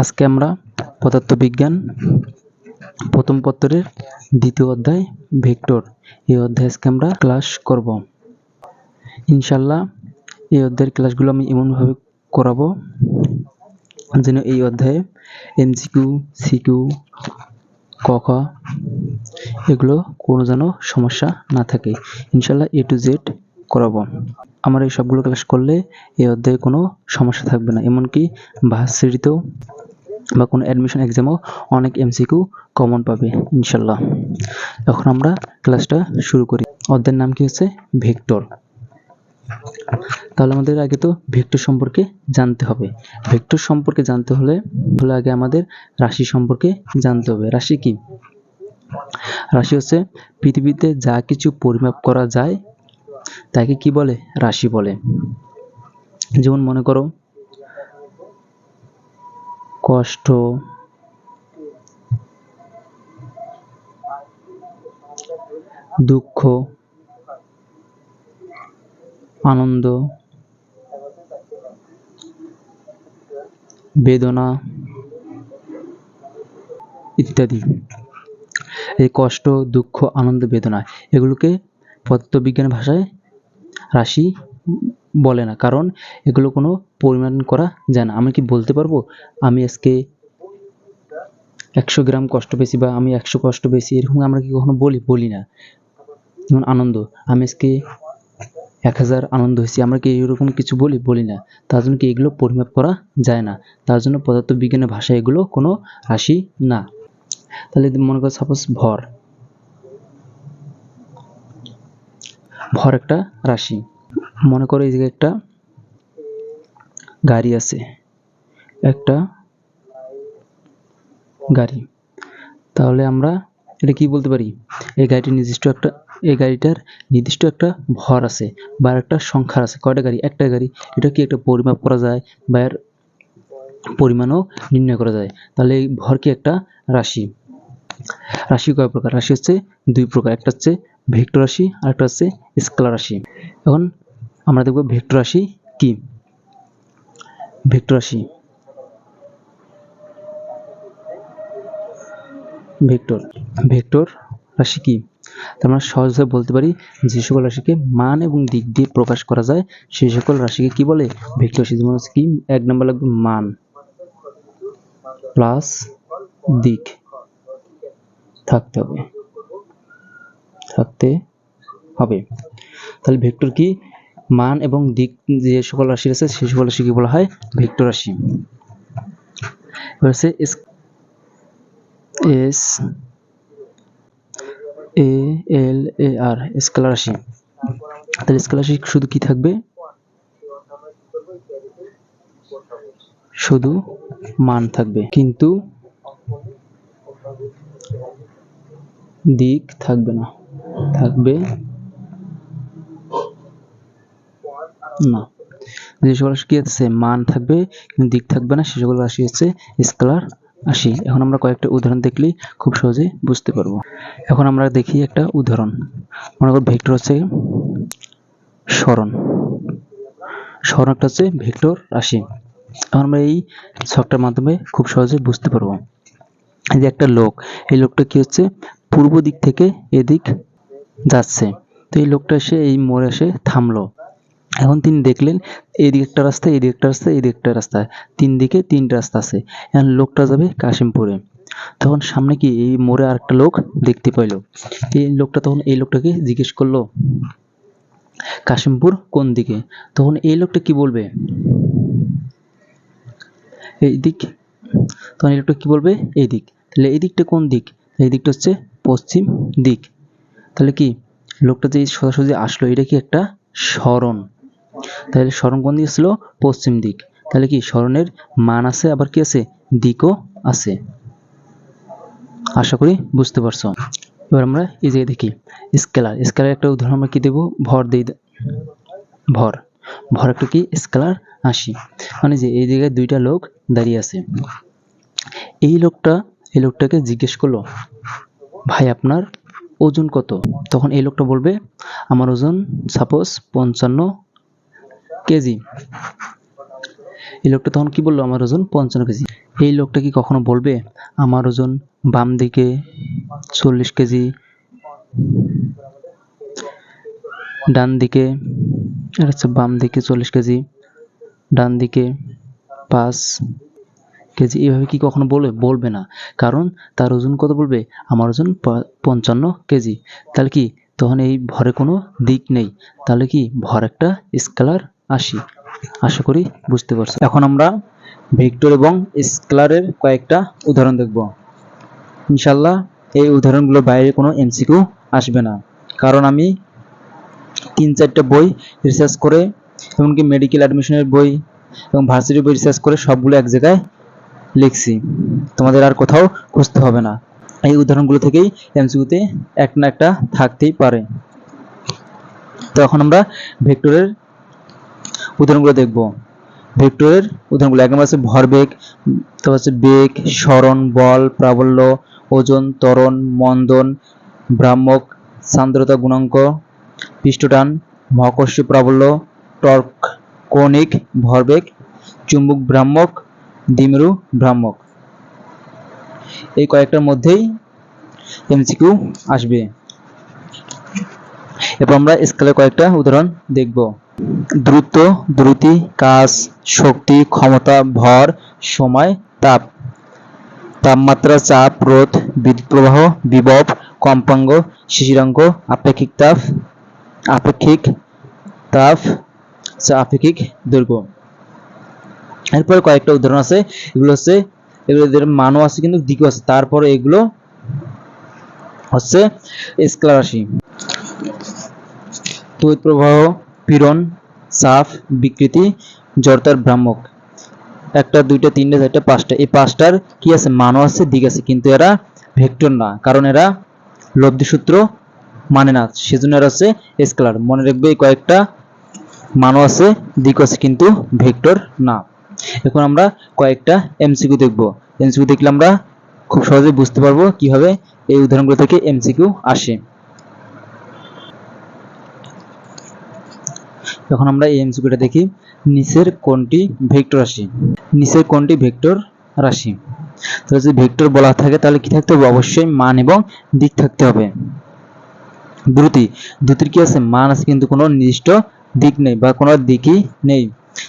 আজকে আমরা পদার্থবিজ্ঞান প্রথম পত্রের দ্বিতীয় অধ্যায় ভেক্টর এই অধ্যায়ে আজকে আমরা ক্লাস করব। ইনশাল্লাহ এই অধ্যায়ের ক্লাসগুলো আমি এমনভাবে করাবো যেন এই অধ্যায়ে এমসিকিউ, সিকিউ, ক এগুলো কোনো যেন সমস্যা না থাকে। ইনশাল্লাহ A to Z করাবো। আমার এই সবগুলো ক্লাস করলে এই অধ্যায়ে কোনো সমস্যা থাকবে না। এমনকি ভার্সিটিতেও বা কোনো অ্যাডমিশন এক্সামও অনেক এমসিকিউ কমন পাবে ইনশাল্লাহ। এখন আমরা ক্লাসটা শুরু করি। অধ্যায়ের নাম কি হচ্ছে ভেক্টর। তাহলে আমাদের আগে তো ভেক্টর সম্পর্কে জানতে হবে। ভেক্টর সম্পর্কে জানতে হলে আগে আমাদের রাশি সম্পর্কে জানতে হবে। রাশি কি? রাশি হচ্ছে পৃথিবীতে যা কিছু পরিমাপ করা যায় তাকে কি বলে? রাশি বলে। যেমন মনে করো কষ্ট, দুঃখ, আনন্দ, বেদনা ইত্যাদি। এই কষ্ট, দুঃখ, আনন্দ, বেদনা এগুলোকে পদার্থবিজ্ঞান ভাষায় রাশি বলে না, কারণ এগুলো কোনো পরিমাণ করা যায় না। আমি কি বলতে পারবো আমি আজকে 100 গ্রাম কষ্ট পেয়েছি বা আমি 100 কষ্ট পেয়েছি, এরকম আমরা কি কখনো বলি না। যেমন আনন্দ, আমি আজকে 1000 আনন্দ হয়েছি, আমরা কি এরকম কিছু বলি না। তার জন্য কি এগুলো পরিমাপ করা যায় না। তার জন্য পদার্থবিজ্ঞানের ভাষায় এগুলো কোনো রাশি না। তাহলে মনে করো সাপোজ ভর একটা রাশি। মনে করো এই জায়গায় একটা গাড়ি আছে, একটা গাড়ি। তাহলে আমরা এটা কি বলতে পারি? এই গাড়িটার নির্দিষ্ট একটা ভর আছে বা একটা সংখ্যা আছে। কয়টা গাড়ি? একটা গাড়ি। এটা কি একটা পরিমাপ করা যায় বা এর পরিমাণও নির্ণয় করা যায়। তাহলে এই ভর কি একটা রাশি। রাশি কয় প্রকার? রাশি হচ্ছে দুই প্রকার। একটা হচ্ছে ভেক্টর রাশি আর একটা হচ্ছে স্কেলার রাশি। এখন আমরা দেখব ভেক্টর রাশি কি। ভেক্টর রাশি, ভেক্টর রাশি কি? আমরা সহজভাবে বলতে পারি যে সকল রাশিকে মান এবং দিক দিয়ে প্রকাশ করা যায় সেই সকল রাশিকে কি বলে? ভেক্টর রাশি। যেমন হচ্ছে কি, 1 নম্বর লাগবে মান প্লাস দিক থাকতে হবে। তাহলে ভেক্টর কি? মান এবং দিক যে সকল রাশি আছে সেই সকল রাশিকে বলা হয় ভেক্টর রাশি। এবার হচ্ছে SCALAR, স্কেলার রাশি। তাহলে স্কেলার রাশি শুধু কি থাকবে? শুধু মান থাকবে, কিন্তু দিক থাকবে না। যে সকল রাশি কি আছে? মান থাকবে কিন্তু দিক থাকবে না, সে সকল রাশি হচ্ছে স্কেলার রাশি। এখন আমরা কয়েকটা উদাহরণ দেখলেই খুব সহজে বুঝতে পারবো। এখন আমরা দেখি একটা উদাহরণ। মনে করো ভেক্টর হচ্ছে সরণ একটা হচ্ছে ভেক্টর রাশি। এখন আমরা এই ছকটার মাধ্যমে খুব সহজে বুঝতে পারবো। এই যে একটা লোক, এই লোকটা কি হচ্ছে? পূর্ব দিক থেকে এদিক যাচ্ছে। তো এই লোকটা এসে এই মোড়ে এসে থামলো। এখন তিনি দেখলেন এদিকে একটা রাস্তা, এদিকে একটা রাস্তা, এদিকে একটা রাস্তা, 3 দিকে 3টা রাস্তা আছে। এখন লোকটা যাবে কাশিমপুরে। তখন সামনে কি এই মোড়ে আরেকটা লোক দেখতে পাইলো। এই লোকটা তখন এই লোকটাকে জিজ্ঞেস করলো কাশিমপুর কোন দিকে? তখন এই লোকটা কি বলবে? এই দিক। তখন এই লোকটা কি বলবে? এই দিক। তাহলে এই দিকটা কোন দিক? এই দিকটা হচ্ছে পশ্চিম দিক। তাহলে কি লোকটা যে সোজাসুজি আসলো, এটা কি একটা সরণ। তাহলে সরণ কোন দিকে ছিল? পশ্চিম দিক। তাহলে কি সরণের মান আছে, আবার কি আছে? দিকও আছে। আশা করি বুঝতে পারছো। এবার আমরা এই যে দেখি স্কেলার একটা উদাহরণ আমরা কি দেব? ভর দেই। ভর একটা কি? স্কেলার রাশি। মানে যে এই জায়গায় 2টা লোক দাঁড়িয়ে আছে। এই লোকটাকে জিজ্ঞেস করলো, ভাই আপনার ওজন কত? তখন এই লোকটা বলবে আমার ওজন সাপোজ 55 কেজি। এই লোকটা তখন কি বললো? আমার ওজন 55 কেজি। এই লোকটা কি কখনো বলবে আমার ওজন বাম দিকে 40 কেজি, ডান দিকে বাম দিকে 40 কেজি, ডান দিকে 5 কেজি, এভাবে কি কখনো বলবে? বলবে না। কারণ তার ওজন কত বলবে? আমার ওজন 55 কেজি। তাহলে কি তখন এই ভরে কোনো দিক নেই, তাহলে কি ভর একটা স্কেলার রাশি। আশা করি বুঝতে পারছো। এখন আমরা ভেক্টর এবং স্কেলারের কয়েকটা উদাহরণ দেখব। ইনশাল্লাহ এই উদাহরণগুলো বাইরে কোনো এমসিকিউ আসবে না, কারণ আমি 3-4টা বই রিসার্চ করে, এমনকি মেডিকেল অ্যাডমিশনের বই এবং ভার্সিটির বই রিসার্চ করে সবগুলো এক জায়গায় লিখছি, তোমাদের আর কোথাও খুঁজতে হবে না। এই উদাহরণগুলো থেকেই এমসিকিউতে একটা না একটা থাকতেই পারে। তো এখন আমরা ভেক্টরের উদাহরণগুলো দেখব। ভেক্টরের উদাহরণগুলো এক নম্বর আছে ভরবেগ, তারপর হচ্ছে বেগ, সরণ, বল, প্রাবল্য, ওজন, ত্বরণ, মন্দন, ভ্রামক, সান্দ্রতা গুণাঙ্ক, পৃষ্ঠটান, মহাকর্ষীয় প্রাবল্য, টর্ক, কৌণিক ভরবেগ, চুম্বক ভ্রামক, দ্বিমেরু ভ্রামক। এই কয়েকটার মধ্যেই এমসিকিউ আসবে। এরপর আমরা স্কেলের কয়েকটা উদাহরণ দেখব। দ্রুত, দ্রুতি, কাজ, শক্তি, ক্ষমতা, ভর, সময়, তাপ, তাপমাত্রা, চাপ, রোধ, বিদ্যুৎ প্রবাহ, বিভব, কম্পাঙ্ক, শিশিরাঙ্ক, আপেক্ষিক তাপ, আপেক্ষিক তাপ, আপেক্ষিক দৈর্ঘ্য। এরপরে কয়েকটা উদাহরণ আছে, এগুলো হচ্ছে এগুলোদের মানও আছে কিন্তু দিকও আছে, তারপরে এগুলো হচ্ছে স্কেলার রাশি। তড়িৎ প্রবাহ, পীড়ন, চাপ, বিকৃতি, জড়তার ভ্রামক। 1, 2, 3, 4, 5টা, এই 5টার কি আছে? মানও আছে, দিক আছে, কিন্তু এরা ভেক্টর না, কারণ এরা লব্ধি সূত্র মানে না, সেজন্য এরা হচ্ছে স্কেলার। মনে রাখবে এই কয়েকটা মানও আছে, দিক আছে, কিন্তু ভেক্টর না। এখন আমরা কয়েকটা এমসিকিউ দেখব। এমসিকিউ দেখলে আমরা খুব সহজে বুঝতে পারবো কিভাবে এই উদাহরণগুলো থেকে এমসিকিউ আসে। এখন আমরা এই এমসিকিউটা দেখি। নিচের কোনটি ভেক্টর রাশি? নিচের কোনটি ভেক্টর রাশি? তাহলে যদি ভেক্টর বলা থাকে তাহলে কি থাকতে হবে? অবশ্যই মান এবং দিক থাকতে হবে। দ্রুতি, দ্রুতির কি আছে? মান আছে, কিন্তু কোনো নির্দিষ্ট দিক নেই বা কোনো দিকই নেই।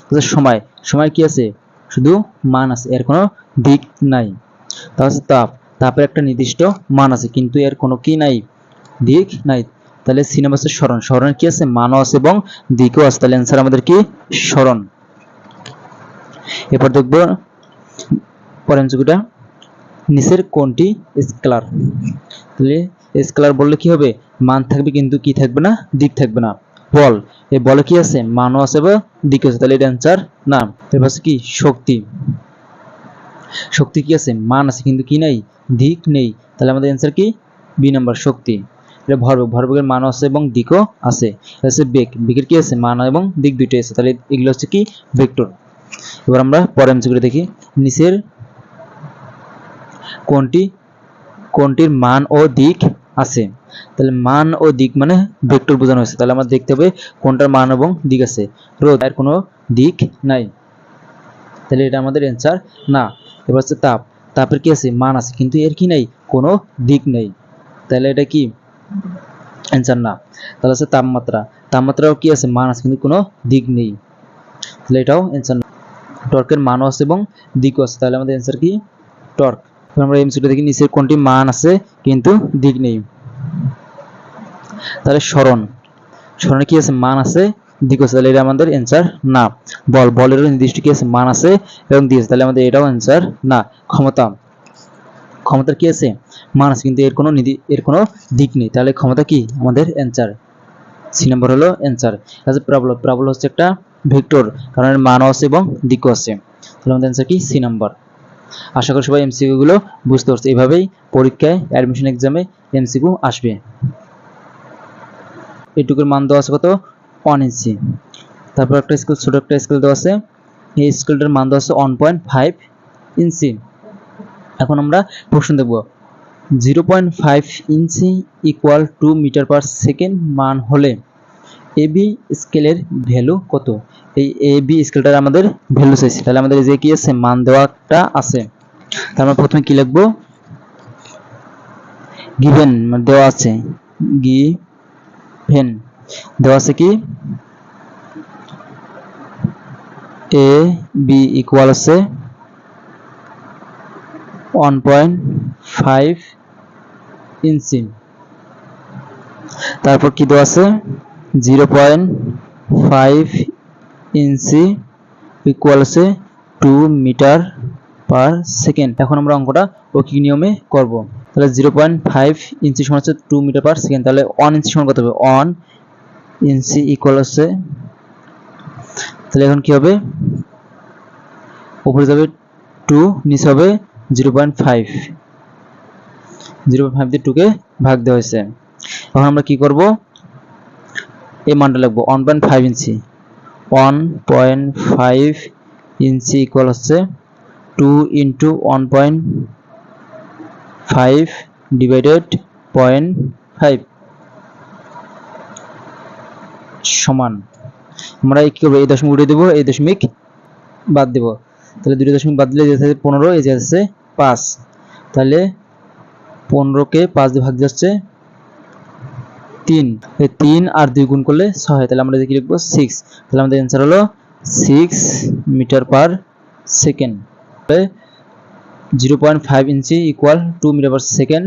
তাহলে সময়, সময় কি আছে? শুধু মান আছে, এর কোনো দিক নাই। তাহলে তাপ, তাপের একটা নির্দিষ্ট মান আছে, কিন্তু এর কোনো কি নাই? দিক নাই। তাহলে সি নাম্বার হচ্ছে সরণ, সরণের কি আছে? মানও আছে এবং দিকও আছে, তাহলে অ্যান্সার আমাদের কি? সরণ। এরপর দেখব পরের এমসিকিউটা, নিচের কোনটি স্কেলার? তাহলে স্কেলার বললে কি হবে? মান থাকবে কিন্তু কি থাকবে না? দিক থাকবে না। বল, এই বলে কি আছে? মানও আছে বা দিক আছে, তাহলে এটা অ্যান্সার না। এরপর কি? শক্তি, শক্তি কি আছে? মান আছে কিন্তু কি নাই? দিক নেই, তাহলে আমাদের অ্যান্সার কি? বি নাম্বার, শক্তি। এটা ভরবেগ, ভরবেগের মান আছে এবং দিকও আছে। এটা হচ্ছে বেগ, বেগের কি আছে? মান এবং দিক দুইটাই আছে, তাহলে এগুলো হচ্ছে কি? ভেক্টর। এবার আমরা পরের এমসিকিউ দেখি। নিচের কোনটির মান ও দিক আছে? তাহলে মান ও দিক মানে ভেক্টর বোঝানো হয়েছে, তাহলে আমরা দেখতে হবে কোনটার মান এবং দিক আছে। রোধ, এর কোনো দিক নাই, তাহলে এটা আমাদের অ্যান্সার না। এবার হচ্ছে তাপ, তাপের কি আছে? মান আছে, কিন্তু এর কি নাই? কোনো দিক নেই, তাহলে এটা কি? অ্যান্সার না। তাহলে হচ্ছে তাপমাত্রা, তাপমাত্রাও কি আছে? মান আছে, কিন্তু কোনো দিক নেই, তাহলে এটাও অ্যান্সার না। টর্কের মানও আছে এবং দিকও আছে, তাহলে আমাদের অ্যান্সার কি? টর্ক। আমরা এমসিকিউটা দেখি। নিচের কোনটি মান আছে কিন্তু দিক নেই? তাহলে সরণ, সরণে কি আছে? মান আছে, দিক আছে, তাহলে এটা আমাদের অ্যান্সার না। বল, বলেরও নির্দিষ্ট কি আছে? মান আছে এবং দিক আছে, তাহলে আমাদের এটাও অ্যান্সার না। ক্ষমতা, ক্ষমতার কি আছে? মান আছে, কিন্তু এর কোনো দিক নেই, তাহলে ক্ষমতা কি? আমাদের অ্যান্সার। সি নাম্বার হলো অ্যান্সার। তাহলে প্রাবল্য, প্রাবল্য হচ্ছে একটা ভেক্টর, কারণ এর মানও আছে এবং দিকও আছে, তাহলে আমাদের অ্যান্সার কি? C number. আশা করি সবাই এমসিকিউ গুলো বুঝতে পারছে। এইভাবেই পরীক্ষায় অ্যাডমিশন এক্সামে এমসিকিউ আসবে। এটুকুর মান দেওয়া আছে কত? 1 ইঞ্চি। তারপর একটা স্কেল, ছোট একটা স্কেল দেওয়া আছে, এই স্কেলটার মান দেওয়া আছে 1.5 ইঞ্চি। এখন আমরা প্রশ্ন দেখব। 0.5 inch equal 2 metre per second মান হলে এবি স্কেলের ভ্যালু কত? এই এবি স্কেলটার আমাদের ভ্যালু চাইছে, তাহলে আমাদের যে কি আছে? মান দেওয়াটা আছে, তার মানে প্রথমে কি লিখবো, গিভেন মানে দেওয়া আছে, গিভেন দেওয়া আছে কি এ বি ইকুয়াল আছে 1.5 ইঞ্চি, তারপর কি দেওয়া আছে 0.5 ইঞ্চি ইকুয়াল আছে 2 মিটার পার সেকেন্ড। এখন আমরা অঙ্কটা ঐকিক নিয়মে করব। তাহলে 0.5 ইঞ্চি সমান হচ্ছে 2 মিটার পার সেকেন্ড, তাহলে 1 ইঞ্চি সমান কত হবে 1 ইঞ্চি ইকুয়াল আছে, তাহলে এখন কি হবে উপরে যাবে 2, নিচে হবে 0.5, 0.5 দিয়ে 2 কে ভাগ দেওয়া হয়েছে। এখন আমরা কি করব, এই মানটা লিখবো 1.5 ইঞ্চি, 1.5 ইঞ্চি ইকুয়াল হচ্ছে 2 ইন্টু 1.5 ডিভাইডেড 0.5 সমান, আমরা কি করবো এই দশমিক উঠিয়ে দেবো, এই দশমিক বাদ দেব, তাহলে দুটো দশমিক বাদ দিলে যেতে 15, এই যে আছে 5, তাহলে 15 কে 5 দিয়ে ভাগ যাচ্ছে 3, এই 3 আর 2 গুণ করলে 6, তাহলে আমরা কি লিখবো 6, তাহলে আমাদের অ্যান্সার হলো 6 metre per second. 0.5 inch equal 2 metre per second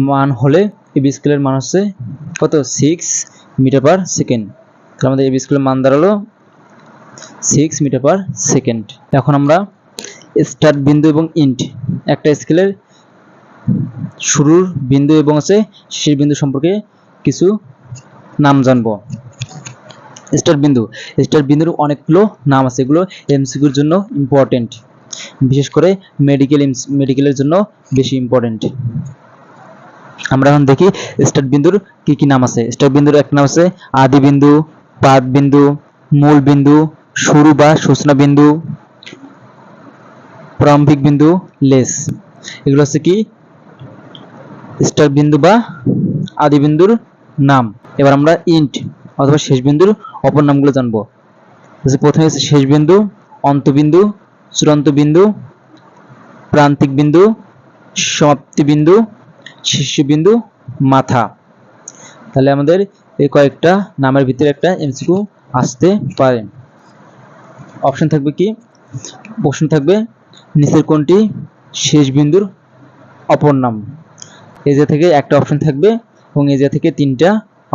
মান হলে এবি স্কেলের মান হচ্ছে কত 6 মিটার পার সেকেন্ড, তাহলে আমাদের এবি স্কেলের মান দাঁড়ালো 6 মিটার পার সেকেন্ড। এখন আমরা স্টার্ট বিন্দু এবং এন্ড একটা স্কেলের শুরুর বিন্দু এবং শেষের বিন্দু সম্পর্কে কিছু নাম জানবো। স্টার্ট বিন্দুর অনেকগুলো নাম আছে, এগুলো এমসিকিউর জন্য ইম্পর্টেন্ট, বিশেষ করে মেডিকেলের জন্য বেশি ইম্পর্টেন্ট। আমরা এখন দেখি স্টার্ট বিন্দুর কি কি নাম আছে। স্টার্ট বিন্দুর এক নাম আছে আদি বিন্দু, পাদ বিন্দু, মূল বিন্দু, শুরু বা সূচনা বিন্দু, প্রারম্ভিক বিন্দু, লেস। এগুলো হচ্ছে কি স্টার্ট বিন্দু বা আদি বিন্দুর নাম। এবার আমরা এন্ড অথবা শেষ বিন্দুর অপর নামগুলো জানবো। প্রথমে হচ্ছে শেষ বিন্দু, অন্তবিন্দু, চূড়ান্ত বিন্দু, প্রান্তিক বিন্দু, সমাপ্তি বিন্দু, শীর্ষবিন্দু, মাথা। তাহলে আমাদের এই কয়েকটা নামের ভিতরে একটা এমসিকিউ আসতে পারে। অপশন থাকবে কি, প্রশ্ন থাকবে নিচের কোনটি শেষ বিন্দুর অপর নাম। এই যে থেকে একটা অপশন থাকবে এবং এই যে থেকে 3টা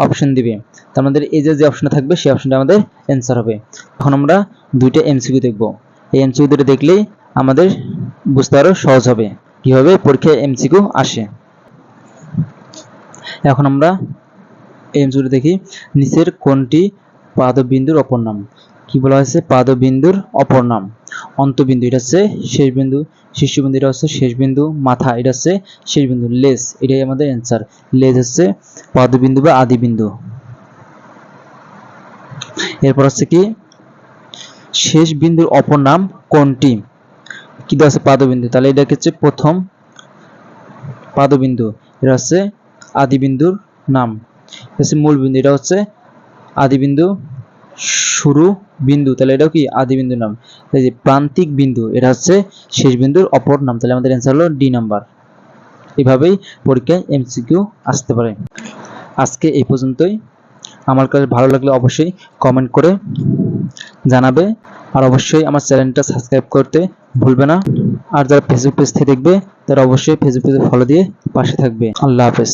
অপশন দিবে, তার আমাদের এই যে অপশনটা থাকবে সেই অপশনটা আমাদের অ্যান্সার হবে। এখন আমরা 2টা এমসিকিউ দেখব। এই এমসিকিউ দুটো দেখলেই আমাদের বুঝতে আরো সহজ হবে কিভাবে পরীক্ষায় এমসিকিউ আসে। এখন আমরা এমসিকিউ দেখি, নিচের কোনটি পাদবিন্দুর অপর নাম। কি বলা হয়েছে, পাদবিন্দুর অপর নাম অন্তবিন্দু, এটা হচ্ছে শেষ বিন্দু, শীর্ষবিন্দু এটা হচ্ছে শেষ বিন্দু, মাথা এটা হচ্ছে শেষ বিন্দু, লেস এটাই আমাদের অ্যান্সার। লেস হচ্ছে পাদবিন্দু বা আদি বিন্দু। এরপর হচ্ছে কি শেষ বিন্দুর অপর নাম কোনটি, কি দেওয়া আছে পাদবিন্দু, তাহলে এটা হচ্ছে প্রথম পাদবিন্দু, এটা হচ্ছে আদি বিন্দুর নাম। হচ্ছে মূল বিন্দু, এটা হচ্ছে আদি বিন্দু, শুরু বিন্দু, তাহলে এটাও কি আদি বিন্দুর নাম। এই যে প্রান্তিক বিন্দু, এটা হচ্ছে শেষ বিন্দুর অপর নাম, তাহলে আমাদের অ্যান্সার হলো ডি নাম্বার। এভাবেই পরীক্ষায় এমসিকিউ আসতে পারে। আজকে এই পর্যন্তই। আমার কাছে ভালো লাগলে অবশ্যই কমেন্ট করে জানাবে, আর অবশ্যই আমার চ্যানেলটা সাবস্ক্রাইব করতে ভুলবে না। আর যারা ফেসবুক পেজ থেকে দেখবে তারা অবশ্যই ফেসবুক পেজে ফলো দিয়ে পাশে থাকবে। আল্লাহ হাফেজ।